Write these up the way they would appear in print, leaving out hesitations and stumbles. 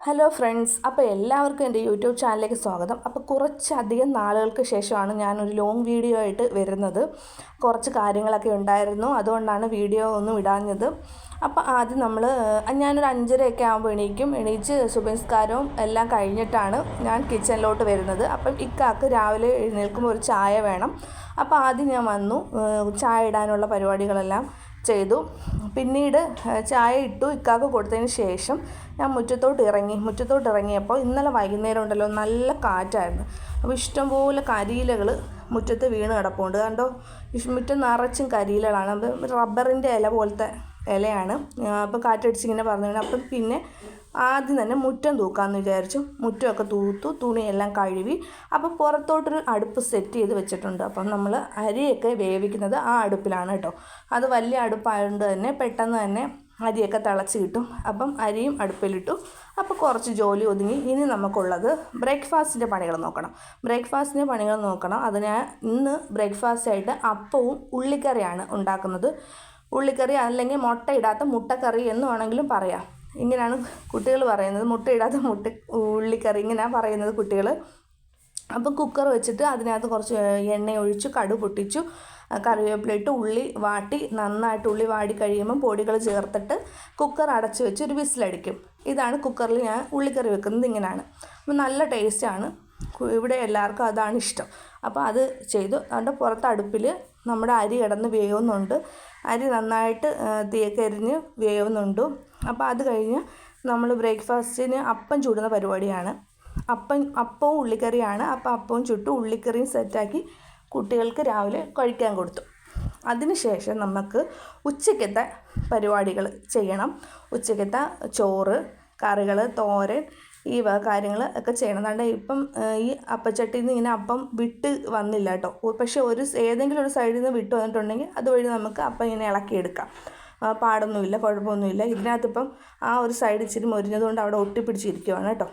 Hello friends, അപ്പോൾ എല്ലാവർക്കും എൻ്റെ യൂട്യൂബ് ചാനലിലേക്ക് സ്വാഗതം. അപ്പോൾ കുറച്ചധികം നാളുകൾക്ക് ശേഷമാണ് ഞാനൊരു ലോങ് വീഡിയോ ആയിട്ട് വരുന്നത്. കുറച്ച് കാര്യങ്ങളൊക്കെ ഉണ്ടായിരുന്നു, അതുകൊണ്ടാണ് വീഡിയോ ഒന്നും ഇടാഞ്ഞത്. അപ്പോൾ ആദ്യം ഞാനൊരു 5:30 ആകുമ്പോൾ എണീച്ച് സുബഹിസ്കാരവും എല്ലാം കഴിഞ്ഞിട്ടാണ് ഞാൻ കിച്ചണിലോട്ട് വരുന്നത്. അപ്പം ഇക്കാക്ക് രാവിലെ എഴുന്നേൽക്കുമ്പോൾ ഒരു ചായ വേണം. അപ്പോൾ ആദ്യം ഞാൻ വന്നു, ചായ ഇടാനുള്ള പരിപാടികളെല്ലാം ചെയ്തു. പിന്നീട് ചായ ഇട്ടു, ഇക്കാക്ക് കൊടുത്തതിന് ശേഷം ഞാൻ മുറ്റത്തോട്ട് ഇറങ്ങിയപ്പോൾ ഇന്നലെ വൈകുന്നേരം ഉണ്ടല്ലോ, നല്ല കാറ്റായിരുന്നു. അപ്പോൾ ഇഷ്ടംപോലെ കരിയിലകൾ മുറ്റത്ത് വീണ് കിടപ്പുണ്ട്. കണ്ടോ, മുറ്റം നിറച്ചും കരിയിലകളാണ്. അപ്പം റബ്ബറിൻ്റെ ഇല പോലത്തെ ഇലയാണ്. അപ്പോൾ കാറ്റടിച്ചിങ്ങനെ പറഞ്ഞു. അപ്പം പിന്നെ ആദ്യം തന്നെ മുറ്റം തൂക്കാമെന്ന് വിചാരിച്ചു. മുറ്റമൊക്കെ തൂത്തു, തുണിയെല്ലാം കഴുകി. അപ്പോൾ പുറത്തോട്ടൊരു അടുപ്പ് സെറ്റ് ചെയ്ത് വെച്ചിട്ടുണ്ട്. അപ്പം നമ്മൾ അരിയൊക്കെ വേവിക്കുന്നത് ആ അടുപ്പിലാണ് കേട്ടോ. അത് വലിയ അടുപ്പായതുകൊണ്ട് തന്നെ പെട്ടെന്ന് തന്നെ അരിയൊക്കെ തിളച്ച് കിട്ടും. അപ്പം അരിയും അടുപ്പിലിട്ടു. അപ്പോൾ കുറച്ച് ജോലി ഒതുങ്ങി. ഇനി നമുക്കുള്ളത് ബ്രേക്ക്ഫാസ്റ്റിൻ്റെ പണികൾ നോക്കണം. അതിന് ഇന്ന് ബ്രേക്ക്ഫാസ്റ്റായിട്ട് അപ്പവും ഉള്ളിക്കറിയാണ് ഉണ്ടാക്കുന്നത്. ഉള്ളിക്കറി അല്ലെങ്കിൽ മുട്ടയിടാത്ത മുട്ടക്കറി എന്ന് വേണമെങ്കിലും പറയാം. ഇങ്ങനെയാണ് കുട്ടികൾ പറയുന്നത്, മുട്ടയിടാത്ത ഉള്ളിക്കറി ഇങ്ങനെയാണ് പറയുന്നത് കുട്ടികൾ. അപ്പോൾ കുക്കർ വെച്ചിട്ട് അതിനകത്ത് കുറച്ച് എണ്ണ ഒഴിച്ചു, കടുക് പൊട്ടിച്ചു, കറിവേപ്പില ഇട്ട് ഉള്ളി വാട്ടി, നന്നായിട്ട് ഉള്ളി വാടി കഴിയുമ്പം പൊടികൾ ചേർത്തിട്ട് കുക്കർ അടച്ച് വെച്ച് ഒരു വിസിലടിക്കും. ഇതാണ് കുക്കറിൽ ഞാൻ ഉള്ളിക്കറി വെക്കുന്നത്. ഇങ്ങനെയാണ്. അപ്പോൾ നല്ല ടേസ്റ്റാണ്. ഇവിടെ എല്ലാവർക്കും അതാണ് ഇഷ്ടം. അപ്പോൾ അത് ചെയ്തു. അതുകൊണ്ട് പുറത്ത് അടുപ്പിൽ നമ്മുടെ അരി കിടന്ന് വേവുന്നുണ്ട്. അരി നന്നായിട്ട് തീയൊക്കെ എരിഞ്ഞ് വേവുന്നുണ്ട്. അപ്പോൾ അത് കഴിഞ്ഞ് നമ്മൾ ബ്രേക്ക്ഫാസ്റ്റിന് അപ്പം ചൂടുന്ന പരിപാടിയാണ്. അപ്പവും ഉള്ളിക്കറിയാണ്. അപ്പോൾ അപ്പവും ചുട്ടു, ഉള്ളിക്കറിയും സെറ്റാക്കി കുട്ടികൾക്ക് രാവിലെ കഴിക്കാൻ കൊടുത്തു. അതിനുശേഷം നമുക്ക് ഉച്ചയ്ക്കത്തെ പരിപാടികൾ ചെയ്യണം. ഉച്ചയ്ക്കത്തെ ചോറ്, കറികൾ, തോരൻ, ഈ വക കാര്യങ്ങൾ ഒക്കെ ചെയ്യണം. അതുകൊണ്ട് ഇപ്പം ഈ അപ്പച്ചട്ടിയിൽ നിന്ന് ഇങ്ങനെ അപ്പം വിട്ട് വന്നില്ല കേട്ടോ. പക്ഷേ ഏതെങ്കിലും ഒരു സൈഡിൽ നിന്ന് വിട്ട് വന്നിട്ടുണ്ടെങ്കിൽ അതുവഴി നമുക്ക് അപ്പം ഇങ്ങനെ ഇളക്കിയെടുക്കാം. പാടൊന്നുമില്ല, കുഴപ്പമൊന്നുമില്ല. ഇതിനകത്തിപ്പം ആ ഒരു സൈഡ് ഇച്ചിരി മൊരിഞ്ഞതുകൊണ്ട് അവിടെ ഒട്ടിപ്പിടിച്ചിരിക്കുവാണ് കേട്ടോ.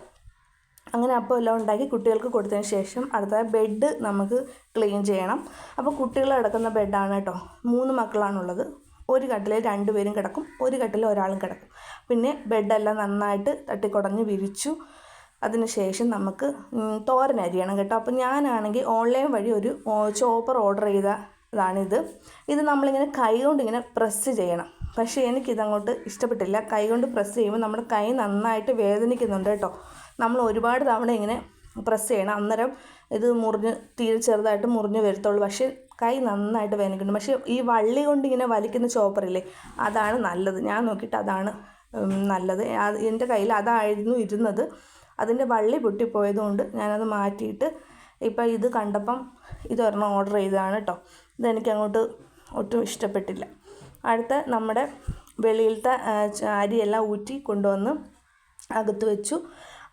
അങ്ങനെ അപ്പം എല്ലാം ഉണ്ടാക്കി കുട്ടികൾക്ക് കൊടുത്തതിന് ശേഷം അടുത്ത ബെഡ് നമുക്ക് ക്ലീൻ ചെയ്യണം. അപ്പോൾ കുട്ടികൾ കിടക്കുന്ന ബെഡാണ് കേട്ടോ. 3 മക്കളാണുള്ളത്. ഒരു കട്ടിൽ 2 പേരും കിടക്കും, ഒരു കട്ടിൽ ഒരാളും കിടക്കും. പിന്നെ ബെഡെല്ലാം നന്നായിട്ട് തട്ടിക്കുടഞ്ഞ് വിരിച്ചു. അതിന് ശേഷം നമുക്ക് തോരൻ അരിയണം കേട്ടോ. അപ്പോൾ ഞാനാണെങ്കിൽ ഓൺലൈൻ വഴി ഒരു ചോപ്പർ ഓർഡർ ചെയ്തതാണിത്. ഇത് നമ്മളിങ്ങനെ കൈ കൊണ്ട് ഇങ്ങനെ പ്രസ് ചെയ്യണം. പക്ഷേ എനിക്കിതങ്ങോട്ട് ഇഷ്ടപ്പെട്ടില്ല. കൈ കൊണ്ട് പ്രസ് ചെയ്യുമ്പോൾ നമ്മുടെ കൈ നന്നായിട്ട് വേദനിക്കുന്നുണ്ട് കേട്ടോ. നമ്മൾ ഒരുപാട് തവണ ഇങ്ങനെ പ്രസ് ചെയ്യണം, അന്നേരം ഇത് തീരെ ചെറുതായിട്ട് മുറിഞ്ഞ് വരത്തുള്ളൂ. പക്ഷേ കൈ നന്നായിട്ട് വേദനിക്കുന്നുണ്ട്. പക്ഷേ ഈ വള്ളി കൊണ്ട് ഇങ്ങനെ വലിക്കുന്ന ചോപ്പറില്ലേ, അതാണ് നല്ലത്. ഞാൻ നോക്കിയിട്ട് അതാണ് നല്ലത്. എൻ്റെ കയ്യിൽ അതായിരുന്നു ഇരുന്നത്. അതിൻ്റെ വള്ളി പൊട്ടിപ്പോയതുകൊണ്ട് ഞാനത് മാറ്റിയിട്ട് ഇപ്പം ഇത് കണ്ടപ്പം ഇതൊരെണ്ണം ഓർഡർ ചെയ്തതാണ് കേട്ടോ. ഇതെനിക്കങ്ങോട്ട് ഒട്ടും ഇഷ്ടപ്പെട്ടില്ല. അടുത്ത നമ്മുടെ വെളിയിലത്തെ അരിയെല്ലാം ഊറ്റി കൊണ്ടുവന്ന് അകത്ത് വെച്ചു.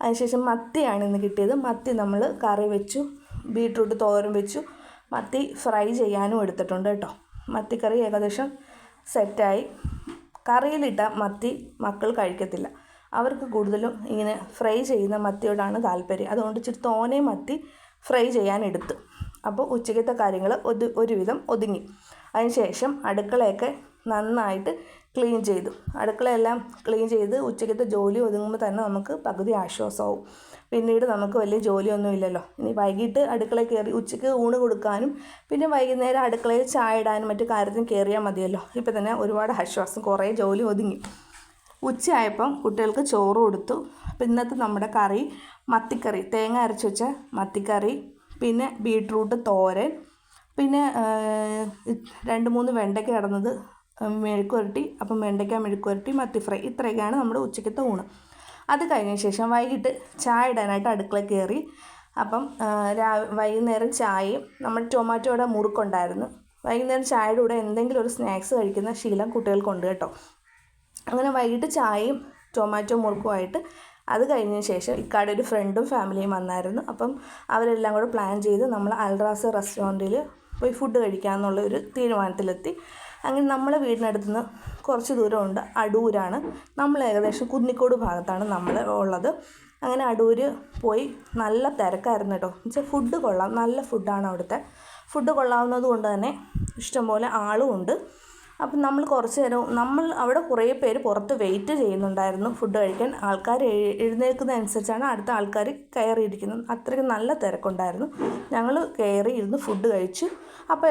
അതിനുശേഷം മത്തിയാണ് ഇന്ന് കിട്ടിയത്. മത്തി നമ്മൾ കറി വെച്ചു, ബീട്രൂട്ട് തോരൻ വെച്ചു, മത്തി ഫ്രൈ ചെയ്യാനും എടുത്തിട്ടുണ്ട് കേട്ടോ. മത്തിക്കറി ഏകദേശം സെറ്റായി. കറിയിലിട്ട മത്തി മക്കൾ കഴിക്കത്തില്ല. അവർക്ക് കൂടുതലും ഇങ്ങനെ ഫ്രൈ ചെയ്യുന്ന മത്തിയോടാണ് താല്പര്യം. അതുകൊണ്ട് ഇച്ചിരി തോനെ മത്തി ഫ്രൈ ചെയ്യാൻ എടുത്തു. അപ്പോൾ ഉച്ചയ്ക്കത്തെ കാര്യങ്ങൾ ഒരുവിധം ഒതുങ്ങി. അതിനുശേഷം അടുക്കളയൊക്കെ നന്നായിട്ട് ക്ലീൻ ചെയ്തു. അടുക്കളയെല്ലാം ക്ലീൻ ചെയ്ത് ഉച്ചയ്ക്കത്തെ ജോലി ഒതുങ്ങുമ്പോൾ തന്നെ നമുക്ക് പകുതി ആശ്വാസമാവും. പിന്നീട് നമുക്ക് വലിയ ജോലിയൊന്നും ഇല്ലല്ലോ. ഇനി വൈകിട്ട് അടുക്കളയിൽ കയറി ഉച്ചയ്ക്ക് ഊണ് കൊടുക്കാനും പിന്നെ വൈകുന്നേരം അടുക്കളയിൽ ചായ ഇടാനും മറ്റു കാര്യത്തിനും കയറിയാൽ മതിയല്ലോ. ഇപ്പം തന്നെ ഒരുപാട് ആശ്വാസം, കുറേ ജോലി ഒതുങ്ങി. ഉച്ചയായപ്പം കുട്ടികൾക്ക് ചോറ് കൊടുത്തു. അപ്പം ഇന്നത്തെ നമ്മുടെ കറി മത്തിക്കറി, തേങ്ങ അരച്ച് വെച്ച മത്തിക്കറി, പിന്നെ ബീട്രൂട്ട് തോരൻ, പിന്നെ 2-3 വെണ്ടയ്ക്ക കിടന്നത് മെഴുക്കുവരട്ടി. അപ്പം വെണ്ടയ്ക്ക മെഴുക്കുവരട്ടി, മത്തി ഫ്രൈ, ഇത്രയൊക്കെയാണ് നമ്മുടെ ഉച്ചയ്ക്കത്തെ ഊണ്. അത് കഴിഞ്ഞ ശേഷം വൈകിട്ട് ചായ ഇടാനായിട്ട് അടുക്കളയിൽ കയറി. അപ്പം വൈകുന്നേരം ചായയും നമ്മുടെ ടൊമാറ്റോയുടെ മുറുക്കുണ്ടായിരുന്നു. വൈകുന്നേരം ചായയുടെ കൂടെ എന്തെങ്കിലും ഒരു സ്നാക്സ് കഴിക്കുന്ന ശീലം കുട്ടികൾക്കുണ്ട് കേട്ടോ. അങ്ങനെ വൈകിട്ട് ചായയും ടൊമാറ്റോ മുറുക്കുമായിട്ട് അത് കഴിഞ്ഞതിന് ശേഷം ഇക്കാടെ ഒരു ഫ്രണ്ടും ഫാമിലിയും വന്നായിരുന്നു. അപ്പം അവരെല്ലാം കൂടെ പ്ലാൻ ചെയ്ത് നമ്മൾ അൽറാസ് റെസ്റ്റോറൻറ്റിൽ പോയി ഫുഡ് കഴിക്കാമെന്നുള്ള ഒരു തീരുമാനത്തിലെത്തി. അങ്ങനെ നമ്മളെ വീടിനടുത്തുനിന്ന് കുറച്ച് ദൂരമുണ്ട്. അടൂരാണ്. നമ്മൾ ഏകദേശം കുന്നിക്കോട് ഭാഗത്താണ് നമ്മൾ ഉള്ളത്. അങ്ങനെ അടൂർ പോയി. നല്ല തിരക്കായിരുന്നു കേട്ടോ. എന്നുവെച്ചാൽ ഫുഡ് കൊള്ളാം, നല്ല ഫുഡാണ് അവിടുത്തെ. ഫുഡ് കൊള്ളാവുന്നത് കൊണ്ട് തന്നെ ഇഷ്ടംപോലെ ആളും ഉണ്ട്. അപ്പം നമ്മൾ കുറച്ച് നേരം അവിടെ കുറേ പേര് പുറത്ത് വെയിറ്റ് ചെയ്യുന്നുണ്ടായിരുന്നു ഫുഡ് കഴിക്കാൻ. ആൾക്കാർ എഴുന്നേൽക്കുന്നതനുസരിച്ചാണ് അടുത്ത ആൾക്കാർ കയറിയിരിക്കുന്നത്. അത്രയ്ക്ക് നല്ല തിരക്കുണ്ടായിരുന്നു. ഞങ്ങൾ കയറി ഇരുന്ന് ഫുഡ് കഴിച്ചു. അപ്പോൾ